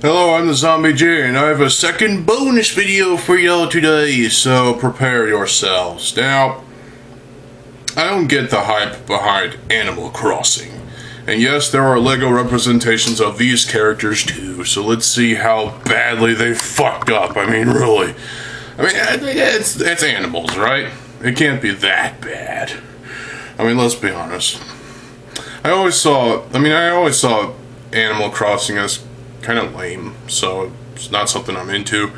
Hello, I'm TheZOMBIEJ, and I have a second bonus video for y'all today, so prepare yourselves. Now, I don't get the hype behind Animal Crossing. And yes, there are LEGO representations of these characters too, so let's see how badly they fucked up. I mean, really. I mean, it's animals, right? It can't be that bad. I mean, let's be honest. I always saw Animal Crossing as kind of lame, so it's not something I'm into.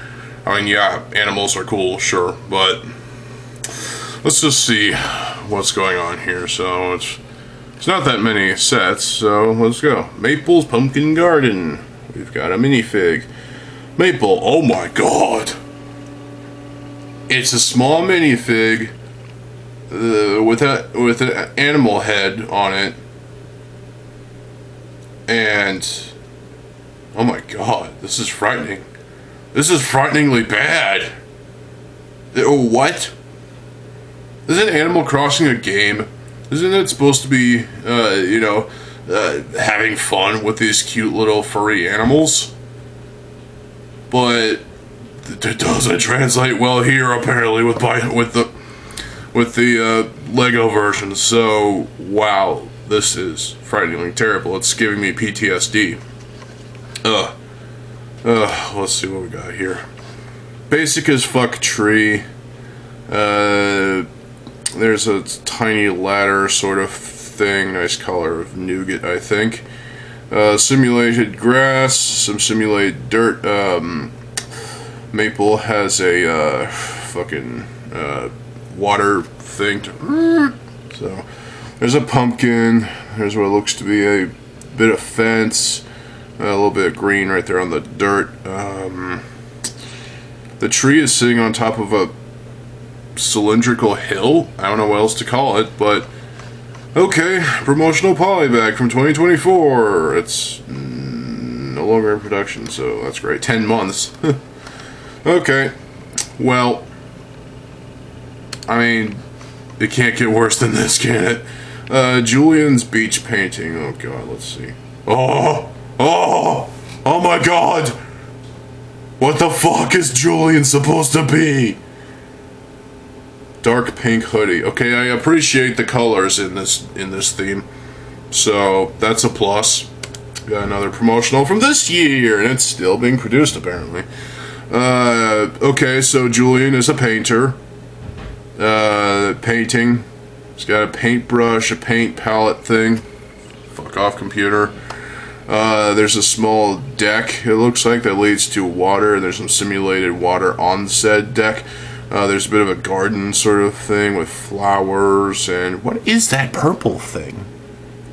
I mean, yeah, animals are cool, sure, but let's just see what's going on here. So it's not that many sets, so let's go. Maple's Pumpkin Garden. We've got a minifig. Maple, oh my god! It's a small minifig with an animal head on it, and oh my god, this is frightening. This is frighteningly bad. What? Isn't Animal Crossing a game? Isn't it supposed to be, having fun with these cute little furry animals? But it doesn't translate well here, apparently, with the LEGO version. So, wow, this is frighteningly terrible. It's giving me PTSD. Let's see what we got here. Basic as fuck tree. There's a tiny ladder sort of thing. Nice color of nougat, I think. Simulated grass, some simulated dirt. Maple has a fucking water thing to. So there's a pumpkin. There's what looks to be a bit of fence. A little bit of green right there on the dirt. The tree is sitting on top of a cylindrical hill. I don't know what else to call it, but okay. Promotional polybag from 2024. It's no longer in production, so that's great. 10 months. Okay. Well, I mean, it can't get worse than this, can it? Julian's beach painting. Oh god, let's see. Oh my god! What the fuck is Julian supposed to be? Dark pink hoodie. Okay, I appreciate the colors in this theme, so that's a plus. Got another promotional from this year, and it's still being produced apparently. Okay, so Julian is a painter. Painting. He's got a paintbrush, a paint palette thing. Fuck off, computer. There's a small deck, it looks like, that leads to water. There's some simulated water on said deck. There's a bit of a garden sort of thing with flowers, and what is that purple thing?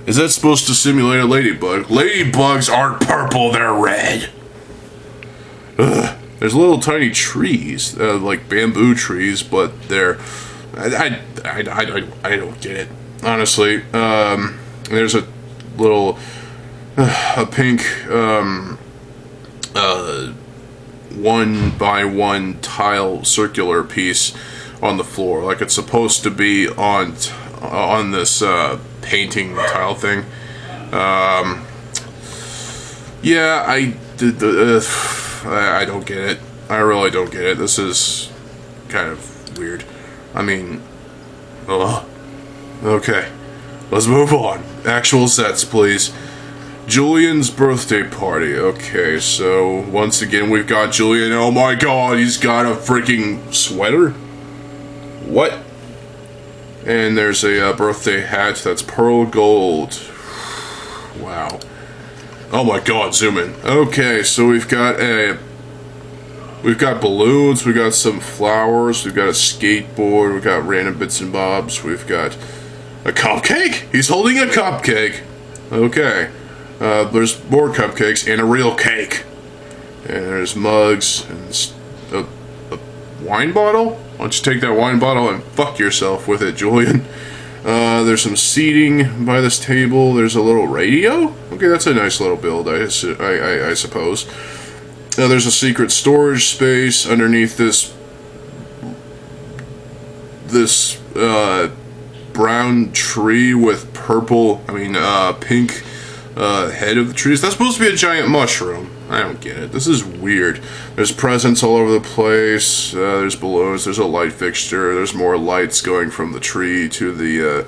Is that supposed to simulate a ladybug? Ladybugs aren't purple, they're red! Ugh. There's little tiny trees, like bamboo trees, but they're... I don't get it, honestly. There's a little... a pink, 1x1 tile circular piece on the floor, like it's supposed to be on this painting tile thing. Yeah, I don't get it. I really don't get it. This is kind of weird. I mean, okay, let's move on. Actual sets, please. Julian's birthday party. Okay, so once again we've got Julian. Oh my god, he's got a freaking sweater? What? And there's a birthday hat that's pearl gold. Wow. Oh my god, zoom in. Okay, so we've got balloons, we've got some flowers, we've got a skateboard, we've got random bits and bobs, we've got a cupcake? He's holding a cupcake. Okay. There's more cupcakes and a real cake. And there's mugs and a wine bottle? Why don't you take that wine bottle and fuck yourself with it, Julian? There's some seating by this table. There's a little radio? Okay, that's a nice little build, I suppose. There's a secret storage space underneath this brown tree with pink head of the tree. Is that supposed to be a giant mushroom? I don't get it. This is weird. There's presents all over the place. There's balloons. There's a light fixture. There's more lights going from the tree to the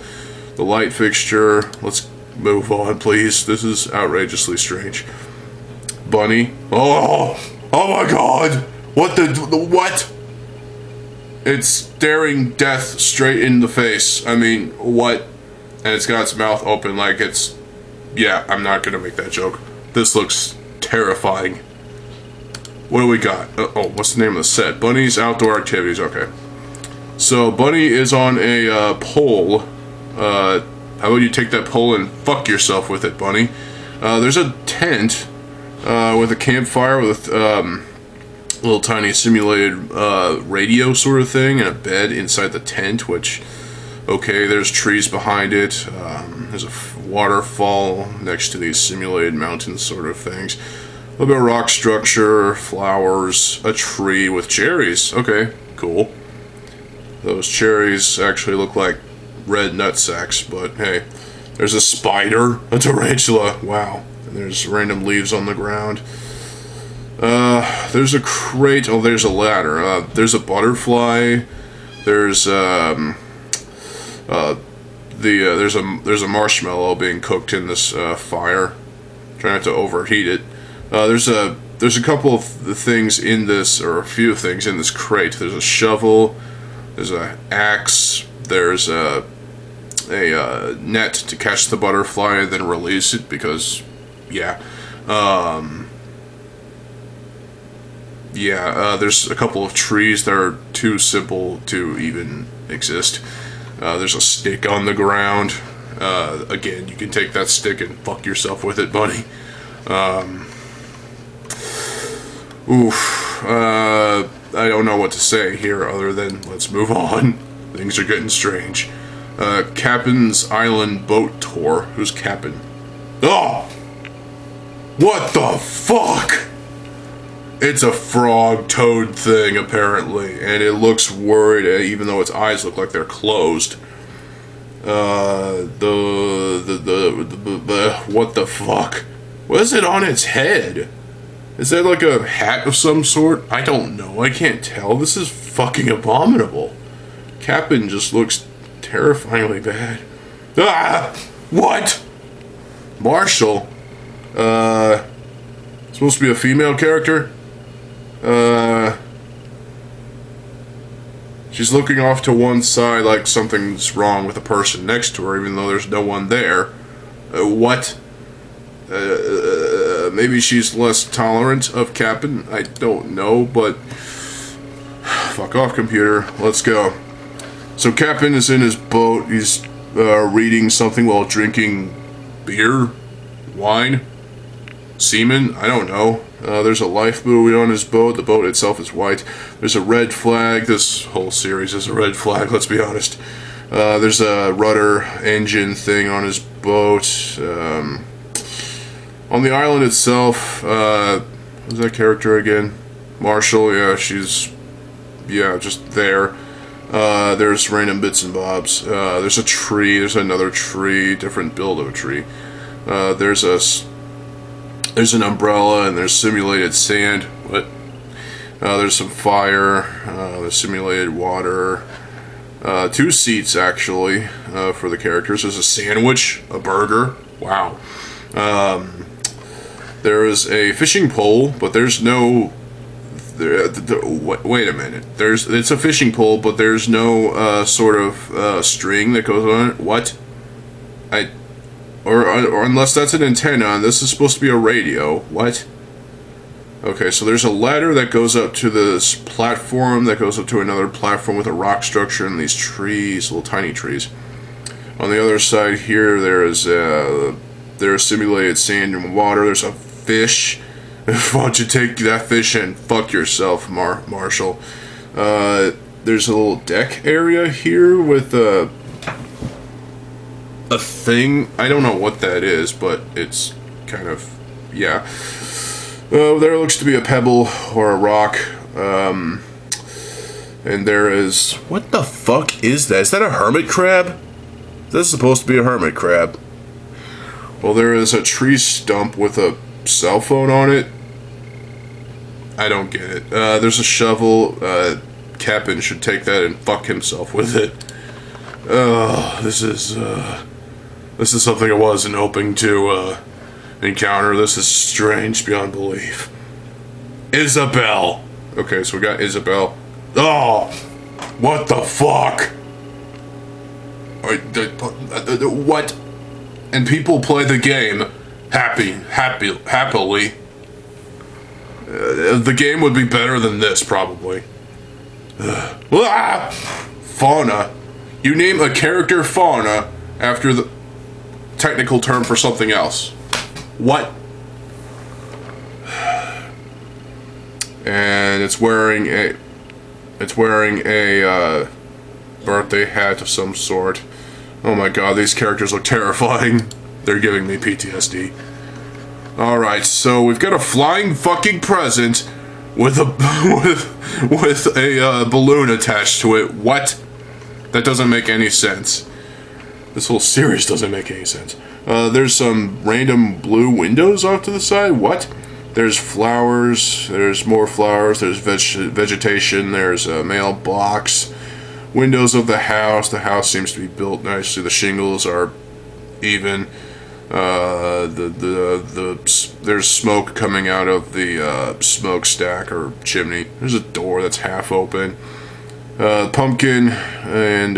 light fixture. Let's move on, please. This is outrageously strange. Bunny. Oh my God! What? It's staring death straight in the face. I mean, what? And it's got its mouth open like it's... Yeah, I'm not gonna make that joke. This looks terrifying. What do we got? Oh, what's the name of the set? Bunny's Outdoor Activities, okay. So, Bunny is on a pole. How about you take that pole and fuck yourself with it, Bunny? There's a tent with a campfire with little tiny simulated radio sort of thing and a bed inside the tent, which, okay, there's trees behind it. There's a waterfall next to these simulated mountain sort of things. A little bit of rock structure, flowers, a tree with cherries. Okay, cool. Those cherries actually look like red nut sacks, but hey. There's a spider, a tarantula, wow. And there's random leaves on the ground. There's a crate. Oh, there's a ladder. There's a butterfly. There's there's a marshmallow being cooked in this fire. Try not to overheat it. There's a couple of things in this, or a few things in this crate. There's a shovel. There's an axe. There's a net to catch the butterfly and then release it because, yeah. There's a couple of trees that are too simple to even exist. There's a stick on the ground. Again, you can take that stick and fuck yourself with it, buddy. I don't know what to say here other than let's move on. Things are getting strange. Captain's Island Boat Tour. Who's Captain? Oh! What the fuck? It's a frog toad thing, apparently, and it looks worried, even though its eyes look like they're closed. What the fuck? What is it on its head? Is that like a hat of some sort? I don't know. I can't tell. This is fucking abominable. Captain just looks terrifyingly bad. Ah! What? Marshall? Supposed to be a female character? She's looking off to one side like something's wrong with the person next to her, even though there's no one there. What? Maybe she's less tolerant of Captain? I don't know, but... Fuck off, computer. Let's go. So Captain is in his boat. He's reading something while drinking beer? Wine? Semen? I don't know. There's a life buoy on his boat. The boat itself is white. There's a red flag. This whole series is a red flag, let's be honest. There's a rudder engine thing on his boat. On the island itself, who's that character again? Marshall, yeah, she's... Yeah, just there. There's random bits and bobs. There's a tree. There's another tree. Different build of a tree. There's an umbrella, and there's simulated sand. What? There's some fire. There's simulated water. 2 seats, actually, for the characters. There's a sandwich, a burger. Wow. There is a fishing pole, but there's no... wait a minute. It's a fishing pole, but there's no sort of string that goes on it. What? Or unless that's an antenna, and this is supposed to be a radio. What? Okay, so there's a ladder that goes up to this platform, that goes up to another platform with a rock structure and these trees, little tiny trees. On the other side here, there's simulated sand and water. There's a fish. Why don't you take that fish and fuck yourself, Marshall? There's a little deck area here with a thing. I don't know what that is, but it's kind of, yeah. There looks to be a pebble or a rock. And there is... What the fuck is that? Is that a hermit crab? This is supposed to be a hermit crab. Well, there is a tree stump with a cell phone on it. I don't get it. There's a shovel. Captain should take that and fuck himself with it. This is something I wasn't hoping to encounter. This is strange beyond belief. Isabel. Okay, so we got Isabel. Oh, what the fuck? What? And people play the game happily. The game would be better than this, probably. Fauna. You name a character fauna after the technical term for something else. What? And it's wearing a birthday hat of some sort. Oh my god, these characters look terrifying. They're giving me PTSD. Alright, so we've got a flying fucking present with a with a balloon attached to it. What? That doesn't make any sense. This whole series doesn't make any sense. There's some random blue windows off to the side. What? There's flowers. There's more flowers. There's vegetation. There's a mailbox. Windows of the house. The house seems to be built nicely. The shingles are even. There's smoke coming out of the smokestack or chimney. There's a door that's half open. Pumpkin and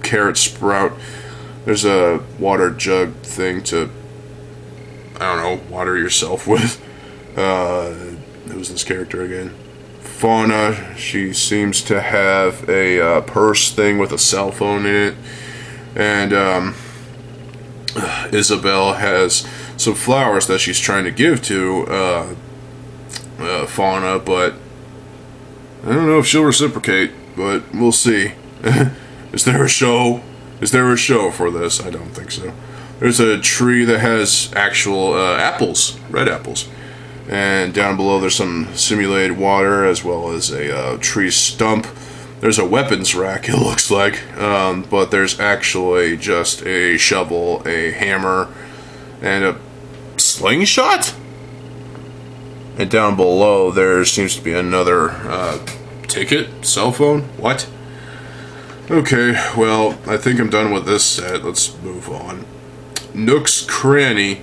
carrot sprout. There's a water jug thing to, I don't know, water yourself with. Who's this character again? Fauna. She seems to have a purse thing with a cell phone in it. And Isabel has some flowers that she's trying to give to Fauna, but I don't know if she'll reciprocate, but we'll see. Is there a show? Is there a show for this? I don't think so. There's a tree that has actual apples, red apples. And down below there's some simulated water as well as a tree stump. There's a weapons rack, it looks like, but there's actually just a shovel, a hammer, and a slingshot? And down below there seems to be another ticket, cell phone, what? Okay, well, I think I'm done with this set. Let's move on. Nook's Cranny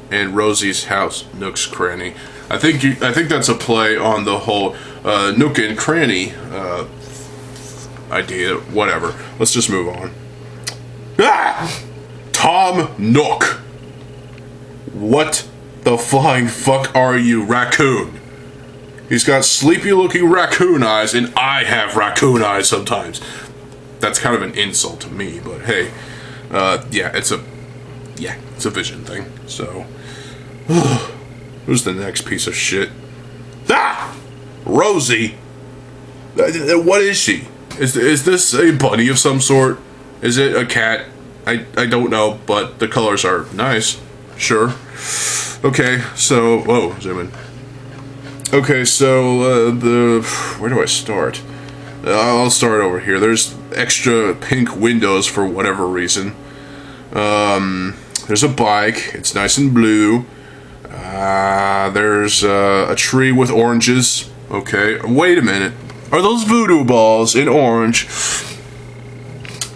and Rosie's House. Nook's Cranny. I think that's a play on the whole Nook and Cranny idea. Whatever. Let's just move on. Ah! Tom Nook. What the flying fuck are you, raccoon? He's got sleepy-looking raccoon eyes, and I have raccoon eyes sometimes. That's kind of an insult to me, but hey, yeah, it's a vision thing. So, who's the next piece of shit? Ah, Rosie. What is she? Is this a bunny of some sort? Is it a cat? I don't know, but the colors are nice. Sure. Okay, so zoom in. Okay, so where do I start? I'll start over here. There's extra pink windows for whatever reason. There's a bike. It's nice and blue. There's a tree with oranges. Okay, wait a minute. Are those voodoo balls in orange?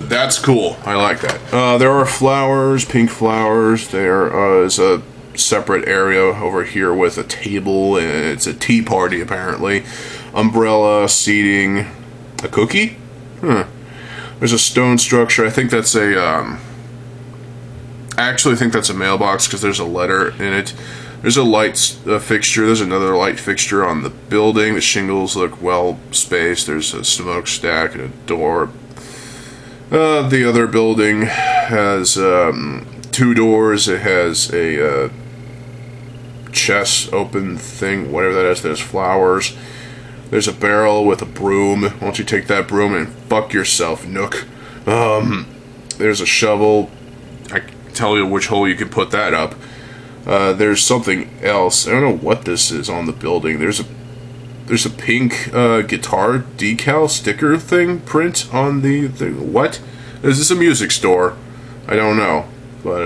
That's cool. I like that. There are flowers, pink flowers. There is a separate area over here with a table. It's a tea party, apparently. Umbrella, seating. A cookie? There's a stone structure. I think that's a, I actually think that's a mailbox because there's a letter in it. There's a light fixture. There's another light fixture on the building. The shingles look well spaced. There's a smokestack and a door. The other building has 2 doors. It has a chest open thing, whatever that is. There's flowers. There's a barrel with a broom. Why don't you take that broom and fuck yourself, Nook? There's a shovel. I can tell you which hole you can put that up. There's something else. I don't know what this is on the building. There's a pink guitar decal sticker thing print on the thing. What? Is this a music store? I don't know. But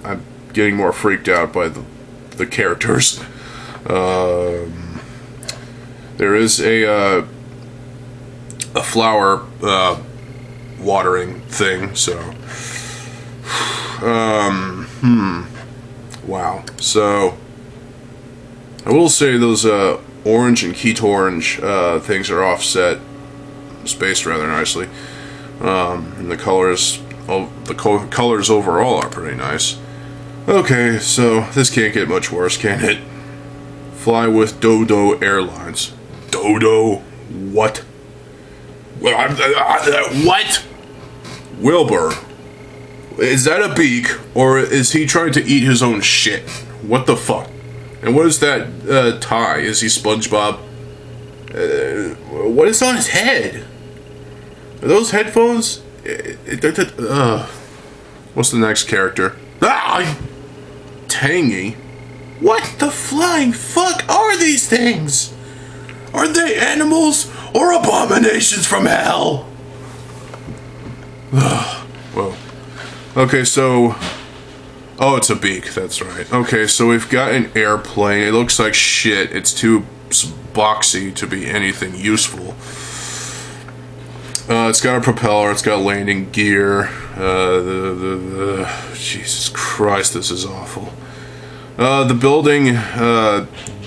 I getting more freaked out by the characters. There is a flower watering thing, so wow. So I will say those orange and Keat orange things are offset, spaced rather nicely, and the colors overall are pretty nice. Okay, so this can't get much worse, can it? Fly with Dodo Airlines. Dodo? What? What? Wilbur, is that a beak, or is he trying to eat his own shit? What the fuck? And what is that tie? Is he SpongeBob? What is on his head? Are those headphones? What's the next character? Ah! Tangy? What the flying fuck are these things? Are they animals or abominations from hell? Whoa. Okay, so... Oh, it's a beak, that's right. Okay, so we've got an airplane. It looks like shit. It's too boxy to be anything useful. It's got a propeller, it's got landing gear. Jesus Christ, this is awful. The building,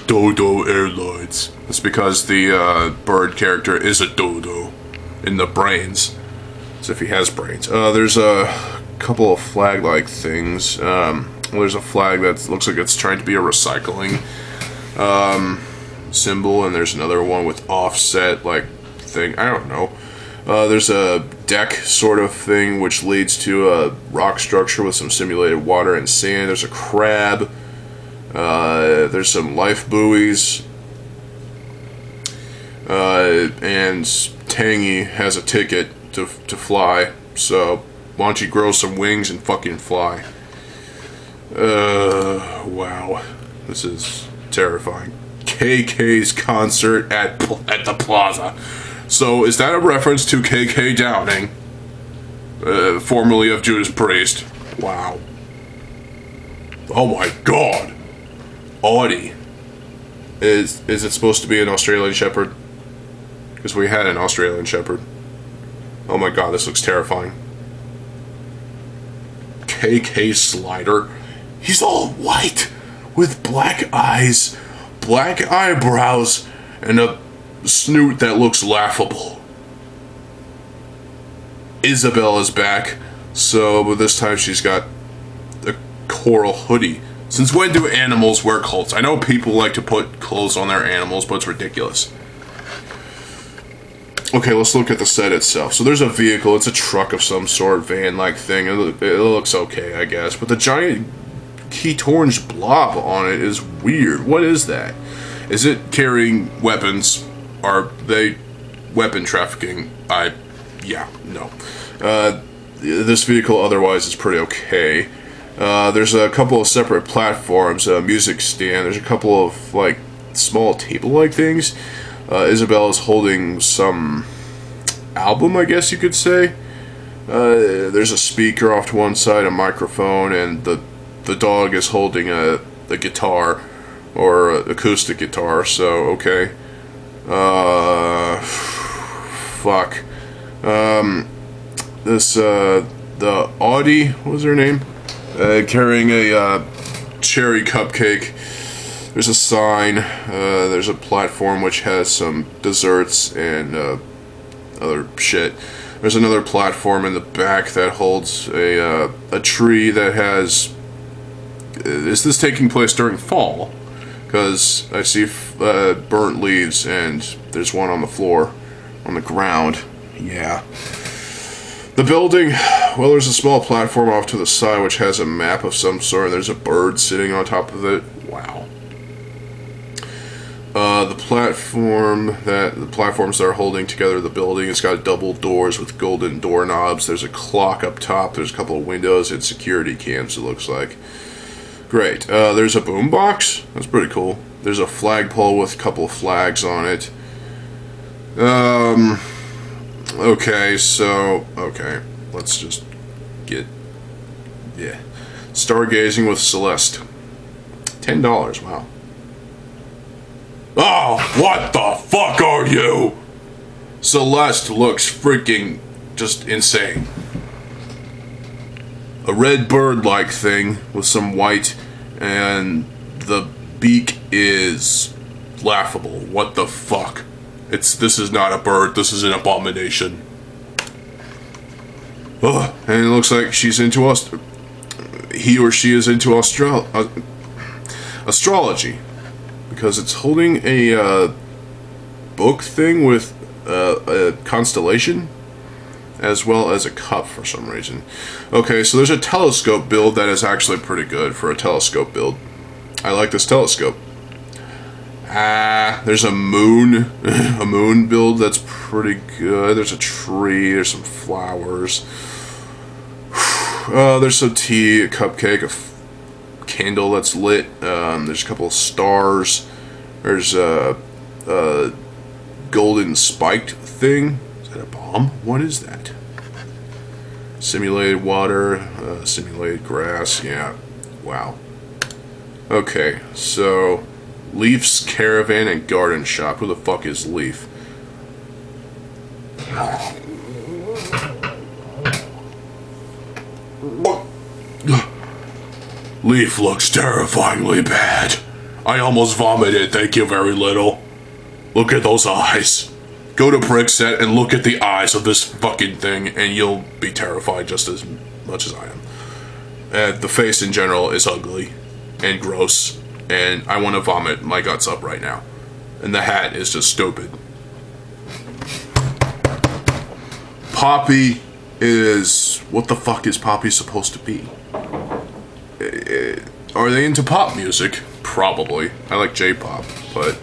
Dodo Airlines. It's because the bird character is a dodo in the brains, as if he has brains. There's a couple of flag-like things. There's a flag that looks like it's trying to be a recycling symbol, and there's another one with offset like thing. I don't know. There's a deck sort of thing which leads to a rock structure with some simulated water and sand. There's a crab. There's some life buoys. And Tangy has a ticket to fly. So why don't you grow some wings and fucking fly? Wow. This is terrifying. KK's concert at the Plaza. So, is that a reference to KK Downing? Formerly of Judas Priest. Wow. Oh my god. Audi. Is it supposed to be an Australian Shepherd? Because we had an Australian Shepherd. Oh my god, this looks terrifying. KK Slider. He's all white, with black eyes, black eyebrows, and a snoot that looks laughable. Isabella's back, but this time she's got a coral hoodie. Since when do animals wear clothes? I know people like to put clothes on their animals, but it's ridiculous. Okay, let's look at the set itself. So there's a vehicle, it's a truck of some sort, van-like thing. It looks okay, I guess. But the giant Keat orange blob on it is weird. What is that? Is it carrying weapons? Are they weapon trafficking? Yeah, no. This vehicle otherwise is pretty okay. There's a couple of separate platforms, a music stand, there's a couple of, like, small table-like things. Isabella's holding some album, I guess you could say. There's a speaker off to one side, a microphone, and the dog is holding a guitar, or acoustic guitar, so, okay. Fuck. The Audi, what was her name? Carrying a cherry cupcake. There's a sign. There's a platform which has some desserts and other shit. There's another platform in the back that holds a tree that has... Is this taking place during fall? Because I see burnt leaves and there's one on the floor, on the ground. Yeah. The building, well, there's a small platform off to the side which has a map of some sort, and there's a bird sitting on top of it. Wow. The platforms that are holding together the building, it's got double doors with golden doorknobs. There's a clock up top. There's a couple of windows and security cams, it looks like. Great. There's a boombox. That's pretty cool. There's a flagpole with a couple of flags on it. Okay, so... Okay. Let's just get... Yeah. Stargazing with Celeste. $10, wow. Oh, what the fuck are you? Celeste looks freaking just insane. A red bird-like thing with some white, and the beak is laughable. What the fuck? This is not a bird, this is an abomination. Ugh, and it looks like she's into he or she is into astrology. Because it's holding a book thing with a constellation, as well as a cup for some reason. Okay, so there's a telescope build that is actually pretty good for a telescope build. I like this telescope. There's a moon, a moon build that's pretty good. There's a tree, there's some flowers. There's some tea, a cupcake, a candle that's lit. There's a couple of stars. There's a golden spiked thing. Is that a bomb? What is that? Simulated water, simulated grass. Yeah. Wow. Okay, so Leaf's Caravan and Garden Shop. Who the fuck is Leaf? Leaf looks terrifyingly bad. I almost vomited, thank you very little. Look at those eyes. Go to Brickset and look at the eyes of this fucking thing, and you'll be terrified just as much as I am. The face in general is ugly and gross, and I want to vomit my guts up right now. And the hat is just stupid. Poppy is... what the fuck is Poppy supposed to be? Are they into pop music? Probably. I like J-pop, but...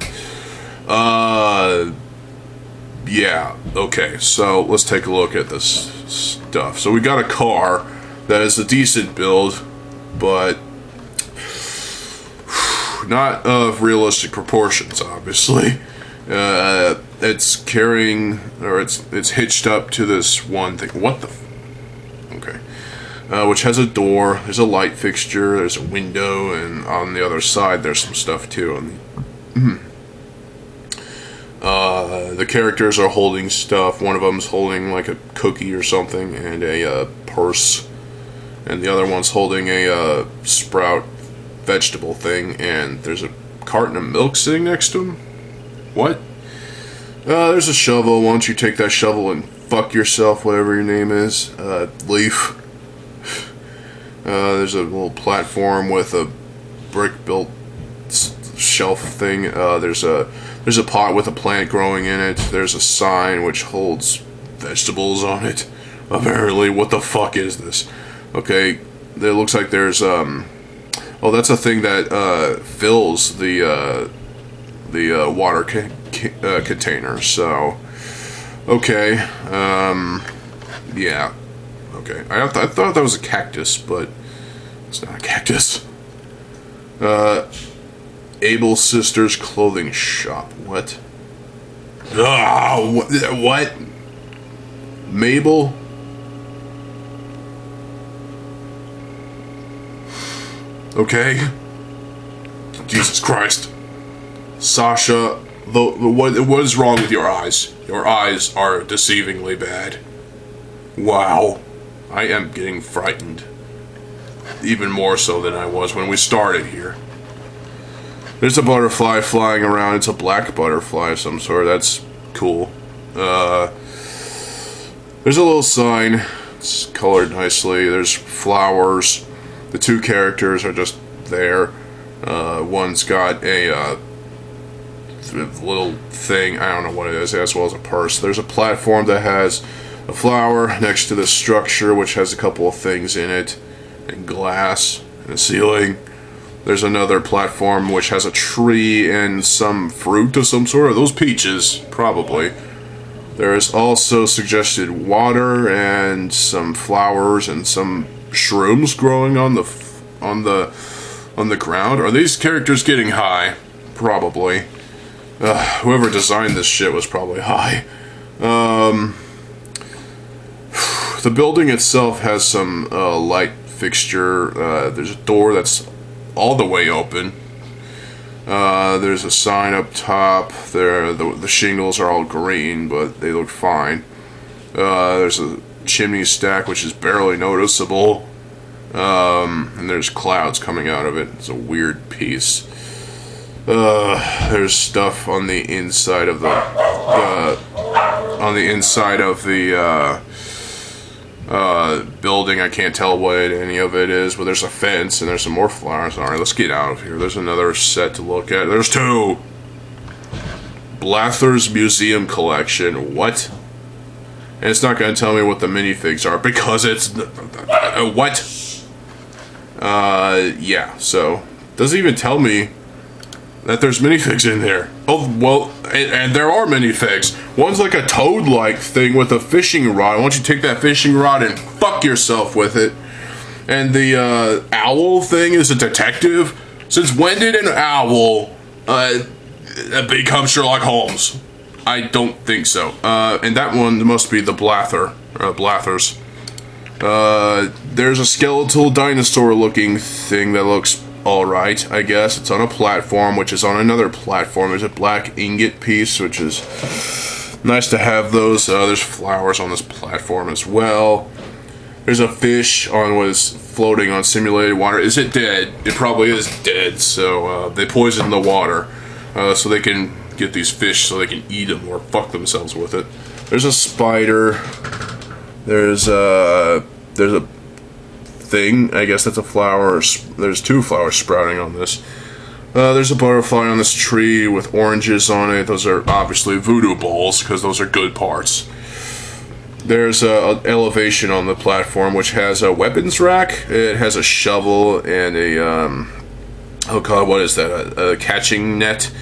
yeah, okay, so let's take a look at this stuff. So we got a car that is a decent build, but not of realistic proportions, obviously. It's carrying, or it's hitched up to this one thing. What the okay. Which has a door, there's a light fixture, there's a window, and on the other side there's some stuff too. The characters are holding stuff. One of them's holding like a cookie or something and a purse, and the other one's holding a sprout vegetable thing, and there's a carton of milk sitting next to him. What? There's a shovel. Why don't you take that shovel and fuck yourself, whatever your name is. Leaf. There's a little platform with a brick-built shelf thing. There's a pot with a plant growing in it. There's a sign which holds vegetables on it. Apparently, what the fuck is this? Okay, it looks like there's oh, that's a thing that fills the water container. So, okay, yeah, okay. I thought that was a cactus, but it's not a cactus. Able Sisters Clothing Shop. What? What? Mabel? Okay. Jesus Christ. Sasha, what is wrong with your eyes? Your eyes are deceivingly bad. Wow. I am getting frightened. Even more so than I was when we started here. There's a butterfly flying around. It's a black butterfly of some sort. That's cool. There's a little sign. It's colored nicely. There's flowers. The two characters are just there. One's got a little thing. I don't know what it is, as well as a purse. There's a platform that has a flower next to the structure, which has a couple of things in it, and glass, and a ceiling. There's another platform which has a tree and some fruit of some sort. Are those peaches? Probably. There is also suggested water and some flowers and some shrooms growing on the ground. Are these characters getting high? Probably. Whoever designed this shit was probably high. The building itself has some light fixture. There's a door that's all the way open. There's a sign up top. There, the shingles are all green, but they look fine. There's a chimney stack which is barely noticeable. And there's clouds coming out of it. It's a weird piece. There's stuff on the inside of the building. I can't tell what any of it is, but there's a fence and there's some more flowers. Alright, let's get out of here. There's another set to look at. There's two! Blather's Museum Collection. What? And it's not going to tell me what the minifigs are because it's... what? Yeah, so... doesn't even tell me that there's minifigs in there. Oh, well, and there are minifigs. One's like a toad-like thing with a fishing rod. Why don't you take that fishing rod and fuck yourself with it? And the, owl thing is a detective. Since when did an owl, become Sherlock Holmes? I don't think so. And that one must be the Blathers. There's a skeletal dinosaur-looking thing that looks alright, I guess. It's on a platform, which is on another platform. There's a black ingot piece, which is nice to have those. There's flowers on this platform as well. There's a fish on what is floating on simulated water. Is it dead? It probably is dead, so they poison the water so they can get these fish so they can eat them or fuck themselves with it. There's a spider. There's a thing. I guess that's a flower. There's two flowers sprouting on this. There's a butterfly on this tree with oranges on it. Those are obviously voodoo balls because those are good parts. There's an elevation on the platform which has a weapons rack. It has a shovel and a oh god, what is that? A catching net.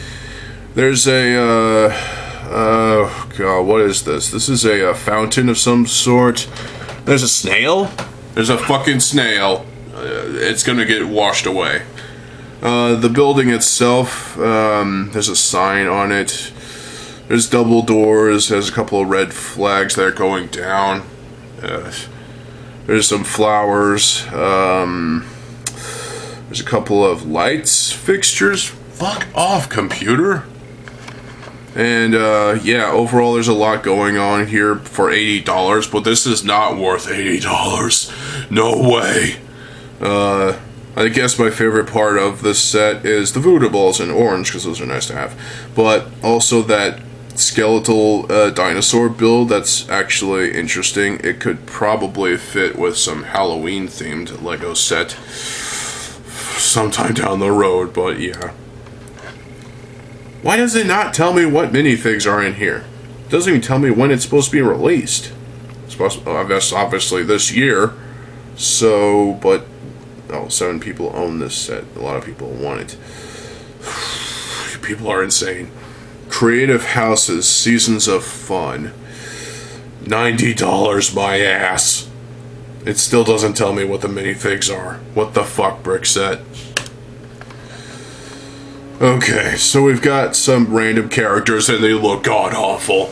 There's a oh god, what is this? This is a fountain of some sort. There's a snail. There's a fucking snail. It's gonna get washed away. The building itself, there's a sign on it. There's double doors. There's a couple of red flags that are going down. There's some flowers. There's a couple of lights, fixtures. Fuck off, computer. And, yeah, overall there's a lot going on here for $80, but this is not worth $80. No way. I guess my favorite part of this set is the voodoo balls in orange, because those are nice to have. But also that skeletal dinosaur build, that's actually interesting. It could probably fit with some Halloween-themed Lego set sometime down the road, but yeah. Why does it not tell me what minifigs are in here? It doesn't even tell me when it's supposed to be released. It's supposed to, obviously this year. So, but, oh, 7 people own this set. A lot of people want it. People are insane. Creative Houses, Seasons of Fun. $90 my ass. It still doesn't tell me what the minifigs are. What the fuck, Brickset? Okay, so we've got some random characters and they look god-awful.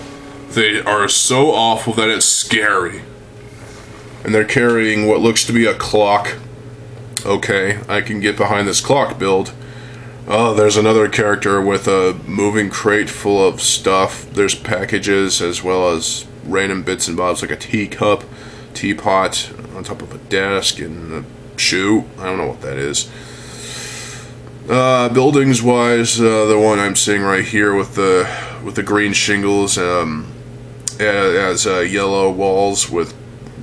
They are so awful that it's scary. And they're carrying what looks to be a clock. Okay, I can get behind this clock build. Oh, there's another character with a moving crate full of stuff. There's packages as well as random bits and bobs like a teacup, teapot on top of a desk, and a shoe. I don't know what that is. Buildings wise, the one I'm seeing right here with the green shingles has yellow walls with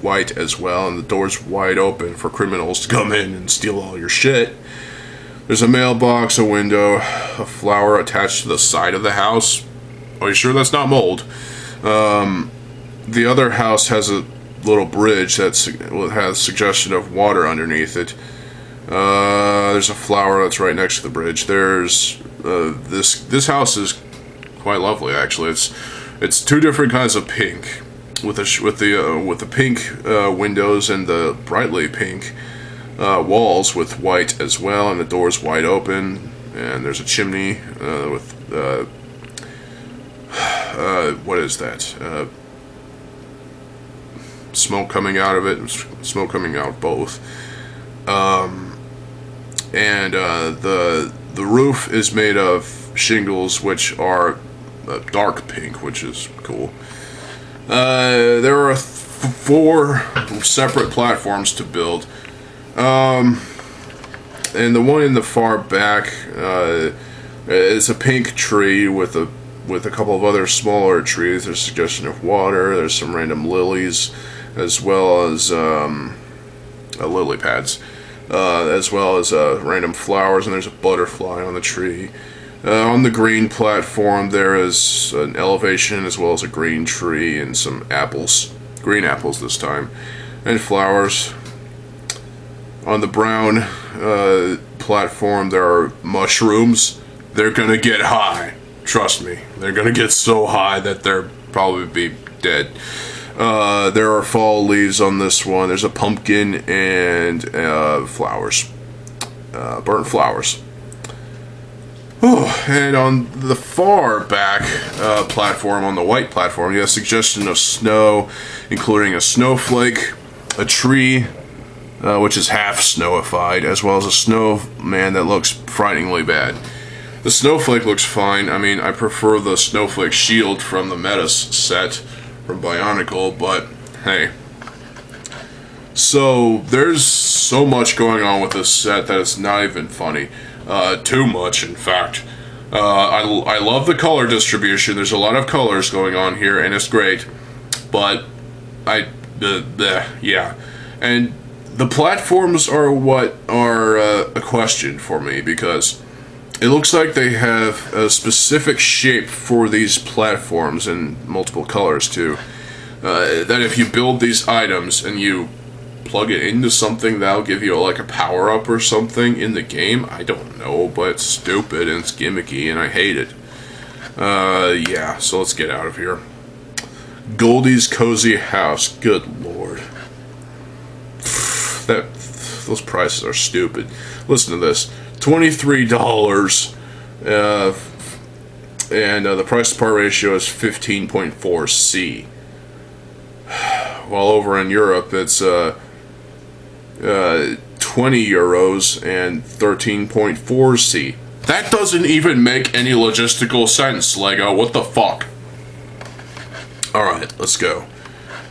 white as well, and the door's wide open for criminals to come in and steal all your shit. There's a mailbox, a window, a flower attached to the side of the house. Are you sure that's not mold? The other house has a little bridge that has suggestion of water underneath it. There's a flower that's right next to the bridge. There's this house is quite lovely actually. It's two different kinds of pink, with the pink windows and the brightly pink walls with white as well, and the door's wide open. And there's a chimney with what is that? Smoke coming out of it. Smoke coming out of both. And the roof is made of shingles, which are dark pink, which is cool. There are 4 separate platforms to build. And the one in the far back is a pink tree with a couple of other smaller trees. There's a suggestion of water. There's some random lilies, as well as lily pads, as well as random flowers, and there's a butterfly on the tree. On the green platform, there is an elevation, as well as a green tree and some apples, green apples this time, and flowers. On the brown platform, there are mushrooms. They're gonna get high. Trust me, they're gonna get so high that they'll probably be dead. There are fall leaves on this one. There's a pumpkin and flowers, burnt flowers. And on the far back platform, on the white platform, you have a suggestion of snow, including a snowflake, a tree, which is half snowified, as well as a snowman that looks frighteningly bad. The snowflake looks fine. I mean, I prefer the snowflake shield from the Metas set from Bionicle, but hey. So, there's so much going on with this set that it's not even funny. Too much, in fact. I love the color distribution. There's a lot of colors going on here, and it's great. But, yeah. And the platforms are what are a question for me, because it looks like they have a specific shape for these platforms in multiple colors too. That if you build these items and you plug it into something, that'll give you like a power-up or something in the game. I don't know, but it's stupid and it's gimmicky and I hate it. Yeah, so let's get out of here. Goldie's Cozy House. Good lord. Those prices are stupid. Listen to this. $23, and the price to par ratio is 15.4C. While over in Europe, it's 20 euros and 13.4C. That doesn't even make any logistical sense, Lego. What the fuck? Alright, let's go.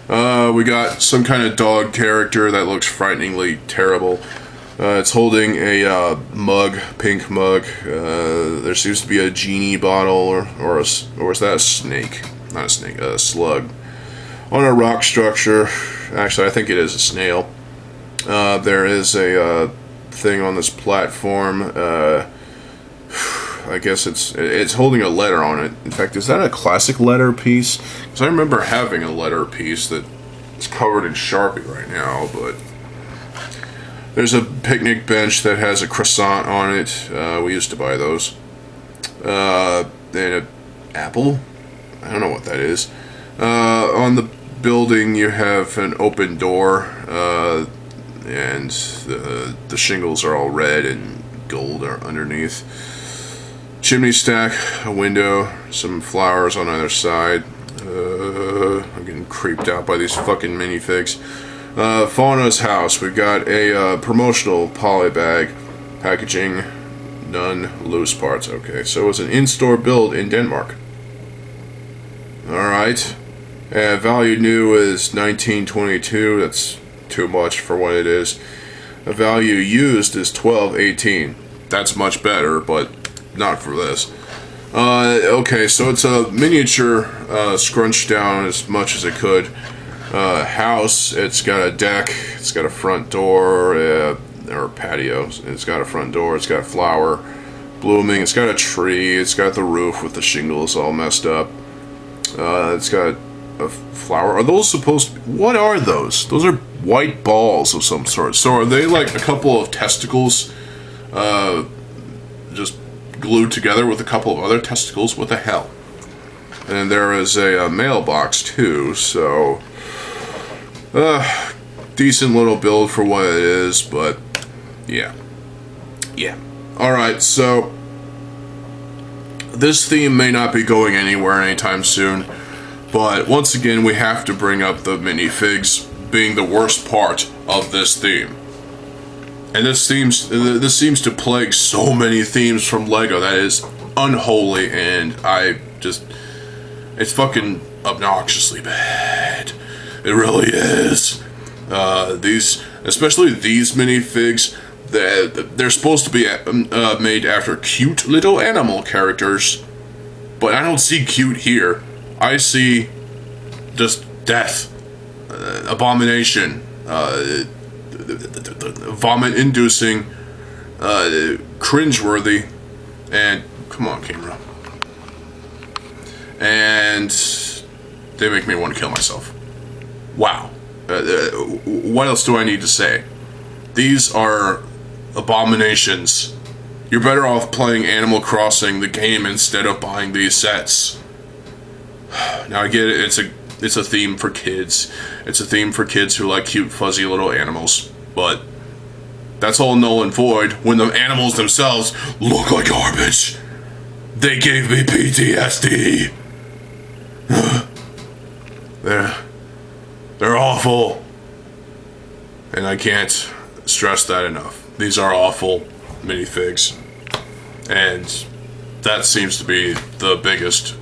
We got some kind of dog character that looks frighteningly terrible. It's holding a mug, pink mug. There seems to be a genie bottle, or is that a snake? Not a snake, a slug. On a rock structure. Actually, I think it is a snail. There is a thing on this platform. I guess it's holding a letter on it. In fact, is that a classic letter piece? Because I remember having a letter piece that is covered in Sharpie right now, but there's a picnic bench that has a croissant on it. We used to buy those. And an apple? I don't know what that is. On the building, you have an open door, and the shingles are all red and gold are underneath. Chimney stack, a window, some flowers on either side. I'm getting creeped out by these fucking minifigs. Fauna's house. We've got a promotional poly bag. Packaging, none, loose parts. Okay, so it's an in-store build in Denmark. Alright. Value new is 1922. That's too much for what it is. The value used is 1218. That's much better, but not for this. Okay, so it's a miniature scrunched down as much as it could. House, it's got a deck, it's got a front door, or patio. It's got a front door, it's got a flower blooming, it's got a tree, it's got the roof with the shingles all messed up. It's got a flower. Are those supposed to be, what are those? Those are white balls of some sort. So are they like a couple of testicles just glued together with a couple of other testicles? What the hell? And there is a mailbox too, so decent little build for what it is, but yeah. Alright, so this theme may not be going anywhere anytime soon, but once again we have to bring up the minifigs being the worst part of this theme. And this seems to plague so many themes from LEGO that is unholy, and it's fucking obnoxiously bad. It really is. Especially these minifigs, they're supposed to be made after cute little animal characters, but I don't see cute here. I see just death, abomination, vomit-inducing, cringeworthy, and come on, camera. And they make me want to kill myself. Wow. What else do I need to say? These are abominations. You're better off playing Animal Crossing, the game, instead of buying these sets. Now I get it, it's a theme for kids. It's a theme for kids who like cute, fuzzy little animals. But that's all null and void when the animals themselves look like garbage. They gave me PTSD. They're awful. And I can't stress that enough. These are awful minifigs. And that seems to be the biggest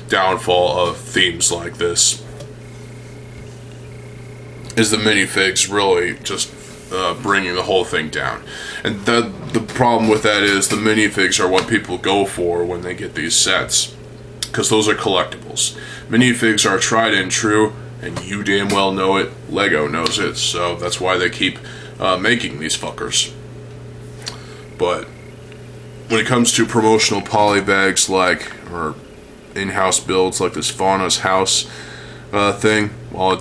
downfall of themes like this. Is the minifigs really just bringing the whole thing down. And the problem with that is the minifigs are what people go for when they get these sets. Because those are collectibles. Minifigs are tried and true, and you damn well know it. LEGO knows it, so that's why they keep making these fuckers. But when it comes to promotional polybags or in-house builds like this Fauna's house thing, while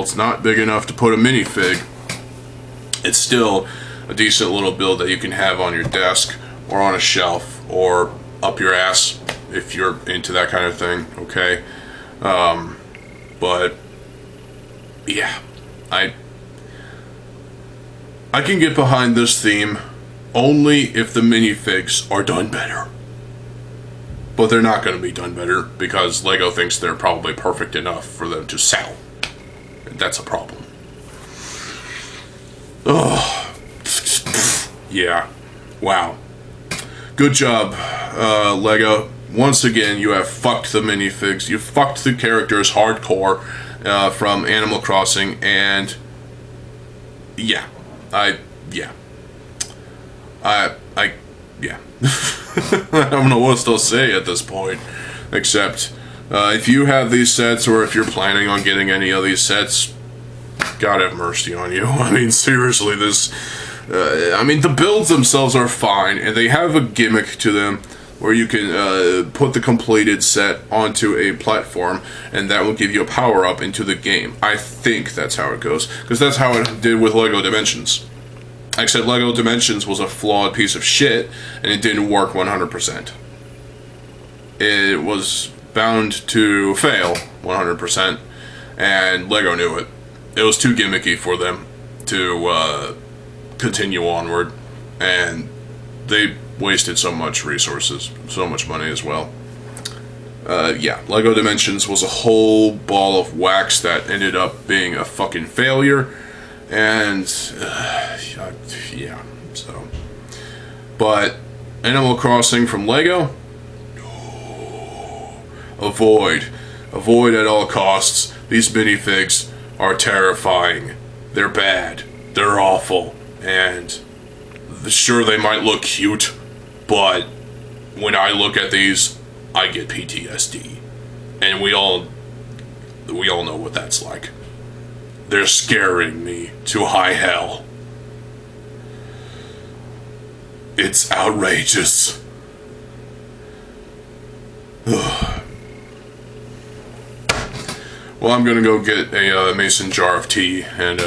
it's not big enough to put a minifig, it's still a decent little build that you can have on your desk or on a shelf or up your ass if you're into that kind of thing, okay? But yeah, I can get behind this theme only if the minifigs are done better. But they're not going to be done better because LEGO thinks they're probably perfect enough for them to sell. And that's a problem. Oh, yeah. Wow. Good job, LEGO. Once again, you have fucked the minifigs. You fucked the characters hardcore from Animal Crossing, and yeah. Yeah. I don't know what else to say at this point, except if you have these sets, or if you're planning on getting any of these sets, God have mercy on you. I mean, seriously, the builds themselves are fine, and they have a gimmick to them where you can put the completed set onto a platform, and that will give you a power-up into the game. I think that's how it goes, because that's how it did with LEGO Dimensions. Except LEGO Dimensions was a flawed piece of shit, and it didn't work 100%. It was bound to fail 100%, and LEGO knew it. It was too gimmicky for them to continue onward, and they wasted so much resources, so much money as well. Yeah, LEGO Dimensions was a whole ball of wax that ended up being a fucking failure. And, yeah, so. But, Animal Crossing from LEGO? No. Avoid. Avoid at all costs. These minifigs are terrifying. They're bad. They're awful. And, sure, they might look cute, but when I look at these, I get PTSD. And we all know what that's like. They're scaring me to high hell. It's outrageous. Well, I'm gonna go get a mason jar of tea, and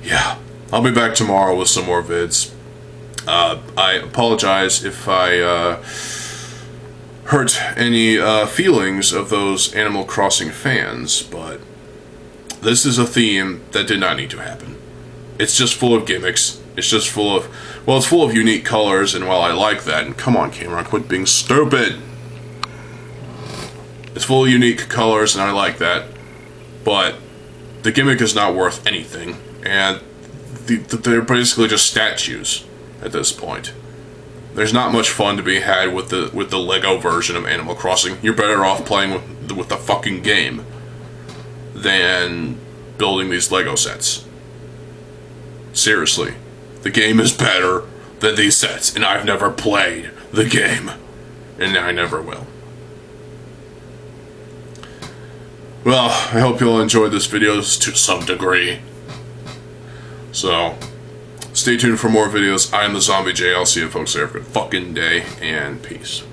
yeah, I'll be back tomorrow with some more vids. I apologize if I hurt any feelings of those Animal Crossing fans, but this is a theme that did not need to happen. It's just full of gimmicks. It's just full of, well, it's full of unique colors, and while I like that, and come on, camera, quit being stupid. It's full of unique colors, and I like that, but the gimmick is not worth anything, and they're basically just statues at this point. There's not much fun to be had with the Lego version of Animal Crossing. You're better off playing with the fucking game than building these Lego sets. Seriously, the game is better than these sets, and I've never played the game, and I never will. Well, I hope you all enjoyed this video to some degree. So, stay tuned for more videos. I am TheZOMBIEJ. I'll see you folks there. Have a good fucking day, and peace.